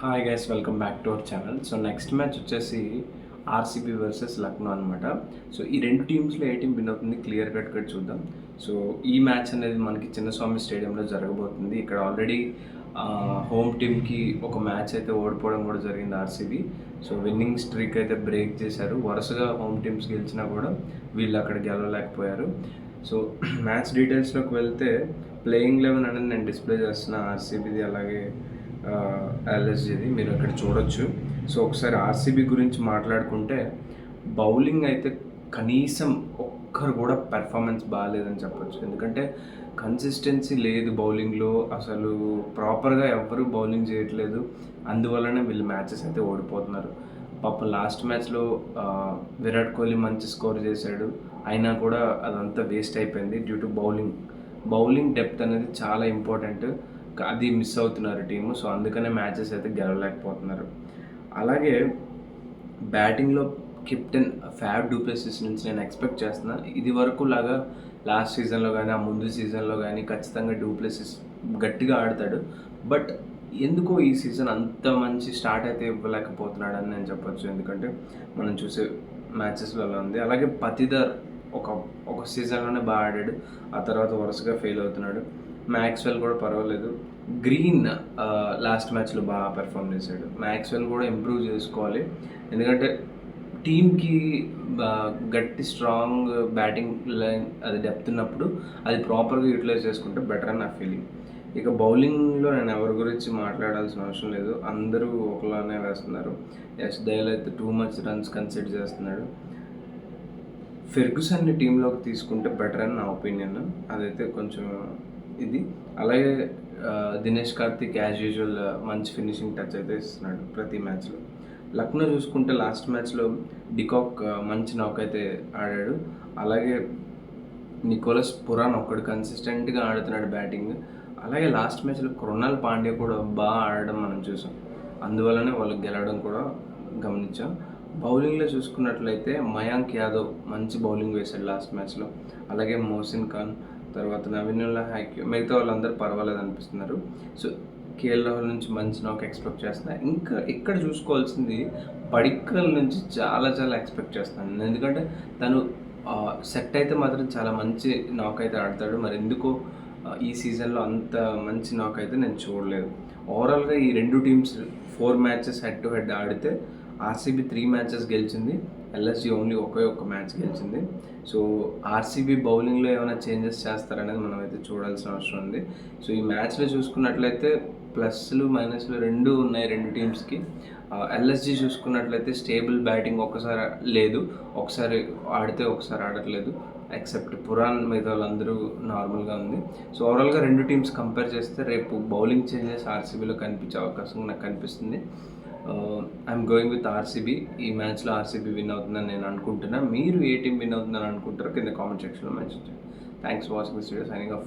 Hi guys, welcome back to our channel. So next match వచ్చేసి RCB versus Lucknow అనమాట. So ఈ రెండు టీమ్స్లో ఏ team win అవుతుంది క్లియర్ కట్గా చూద్దాం. సో ఈ మ్యాచ్ అనేది మనకి చిన్నస్వామి స్టేడియంలో జరగబోతుంది. ఇక్కడ ఆల్రెడీ హోమ్ టీమ్కి ఒక మ్యాచ్ అయితే ఓడిపోవడం కూడా జరిగింది ఆర్సీబీ. సో విన్నింగ్ స్ట్రీక్ అయితే బ్రేక్ చేశారు. వరుసగా హోమ్ టీమ్స్ గెలిచినా కూడా వీళ్ళు అక్కడ గెలవలేకపోయారు. సో మ్యాచ్ డీటెయిల్స్లోకి వెళ్తే ప్లేయింగ్ 11 అనేది నేను డిస్ప్లే చేస్తున్నా ఆర్సీబీది, అలాగే ఎల్ఎస్జీది మీరు అక్కడ చూడొచ్చు. సో ఒకసారి ఆర్సీబీ గురించి మాట్లాడుకుంటే బౌలింగ్ అయితే కనీసం ఒక్కరు కూడా పెర్ఫార్మెన్స్ బాగాలేదని చెప్పొచ్చు. ఎందుకంటే కన్సిస్టెన్సీ లేదు బౌలింగ్లో, అసలు ప్రాపర్గా ఎవ్వరూ బౌలింగ్ చేయట్లేదు. అందువల్లనే వీళ్ళు మ్యాచెస్ అయితే ఓడిపోతున్నారు. పాపం లాస్ట్ మ్యాచ్లో విరాట్ కోహ్లీ మంచి స్కోర్ చేశాడు, అయినా కూడా అదంతా వేస్ట్ అయిపోయింది డ్యూ టు బౌలింగ్ డెప్త్ అనేది చాలా ఇంపార్టెంట్. అది మిస్ అవుతున్నారు టీము. సో అందుకనే మ్యాచెస్ అయితే గెలవలేకపోతున్నారు. అలాగే బ్యాటింగ్లో కెప్టెన్ ఫ్యాబ్ డూప్లెసిస్ నుంచి నేను ఎక్స్పెక్ట్ చేస్తున్నా, ఇది వరకు లాగా లాస్ట్ సీజన్లో కానీ ఆ ముందు సీజన్లో కానీ ఖచ్చితంగా డూప్లెసిస్ గట్టిగా ఆడతాడు. బట్ ఎందుకో ఈ సీజన్ అంత మంచి స్టార్ట్ అయితే ఇవ్వలేకపోతున్నాడని నేను చెప్పొచ్చు. ఎందుకంటే మనం చూసే మ్యాచెస్లో అలా ఉంది. అలాగే పతిదర్ ఒక ఒక సీజన్లోనే బాగా ఆడాడు, ఆ తర్వాత వరుసగా ఫెయిల్ అవుతున్నాడు. మ్యాక్స్వెల్ కూడా పర్వాలేదు. గ్రీన్ లాస్ట్ మ్యాచ్లో బాగా పెర్ఫామ్ చేశాడు. మ్యాక్స్వెల్ కూడా ఇంప్రూవ్ చేసుకోవాలి. ఎందుకంటే టీమ్కి గట్టి స్ట్రాంగ్ బ్యాటింగ్ లైన్ అది డెప్త్ ఉన్నప్పుడు అది ప్రాపర్గా యూటిలైజ్ చేసుకుంటే బెటర్ అని నా ఫీలింగ్. ఇక బౌలింగ్లో నేను ఎవరి గురించి మాట్లాడాల్సిన అవసరం లేదు, అందరూ ఒకలానే వేస్తున్నారు. యష్ దయాల్ అయితే టూ మచ్ రన్స్ కన్సిడర్ చేస్తున్నాడు. ఫెర్గుసన్ని టీంలోకి తీసుకుంటే బెటర్ అని నా ఒపీనియన్. అదైతే కొంచెం ఇది. అలాగే దినేష్ కార్తిక్ యాజ్ యూజువల్ మంచి ఫినిషింగ్ టచ్ అయితే ఇస్తున్నాడు ప్రతి మ్యాచ్లో. లక్నో చూసుకుంటే లాస్ట్ మ్యాచ్లో డికాక్ మంచి నాక్ అయితే ఆడాడు. అలాగే నికోలస్ పురాన్ ఒక్కడు కన్సిస్టెంట్గా ఆడుతున్నాడు బ్యాటింగ్. అలాగే లాస్ట్ మ్యాచ్లో కృణాల్ పాండ్యా కూడా బాగా ఆడడం మనం చూసాం. అందువల్లనే వాళ్ళు గెలవడం కూడా గమనించాం. బౌలింగ్లో చూసుకున్నట్లయితే మయాంక్ యాదవ్ మంచి బౌలింగ్ వేశాడు లాస్ట్ మ్యాచ్లో. అలాగే మోసిన్ ఖాన్, తర్వాత నవీనుల్లా హ్యాక్యూ, మిగతా వాళ్ళందరూ పర్వాలేదు అనిపిస్తున్నారు. సో కేఎల్ రాహుల్ నుంచి మంచి నాక్ ఎక్స్పెక్ట్ చేస్తున్నాను. ఇంకా ఇక్కడ చూసుకోవాల్సింది పడిక్కల్ నుంచి చాలా చాలా ఎక్స్పెక్ట్ చేస్తున్నాను. ఎందుకంటే తను సెట్ అయితే మాత్రం చాలా మంచి నాక్ అయితే ఆడతాడు. మరి ఎందుకో ఈ సీజన్లో అంత మంచి నాక్ అయితే నేను చూడలేదు. ఓవరాల్గా ఈ రెండు teams 4 matches head to head ఆడితే ఆర్సీబీ 3 మ్యాచెస్ గెలిచింది, ఎల్ఎస్జీ ఓన్లీ ఒక్క మ్యాచ్ గెలిచింది. సో ఆర్సీబీ బౌలింగ్లో ఏమైనా చేంజెస్ చేస్తారనేది మనం అయితే చూడాల్సిన అవసరం ఉంది. సో ఈ మ్యాచ్లో చూసుకున్నట్లయితే ప్లస్లు మైనస్లు రెండు ఉన్నాయి రెండు టీమ్స్కి. ఎల్ఎస్జీ చూసుకున్నట్లయితే స్టేబుల్ బ్యాటింగ్ ఒకసారి లేదు, ఒకసారి ఆడితే ఒకసారి ఆడట్లేదు. ఎక్సెప్ట్ పురాన్, మిగతా వాళ్ళందరూ నార్మల్గా ఉంది. సో ఓవరాల్గా రెండు టీమ్స్ కంపేర్ చేస్తే రేపు బౌలింగ్ చేంజెస్ ఆర్సీబీలో కనిపించే అవకాశం నాకు కనిపిస్తుంది. I'm going with RCB. ఈ మ్యాచ్లో ఆర్సీబీ విన్ అవుతుందని నేను అనుకుంటున్నా. మీరు ఏ టీం విన్ అవుతుందని అనుకుంటారో కింద కామెంట్ సెక్షన్లో మెన్షన్ చేయండి. Thanks for watching this video. Signing off.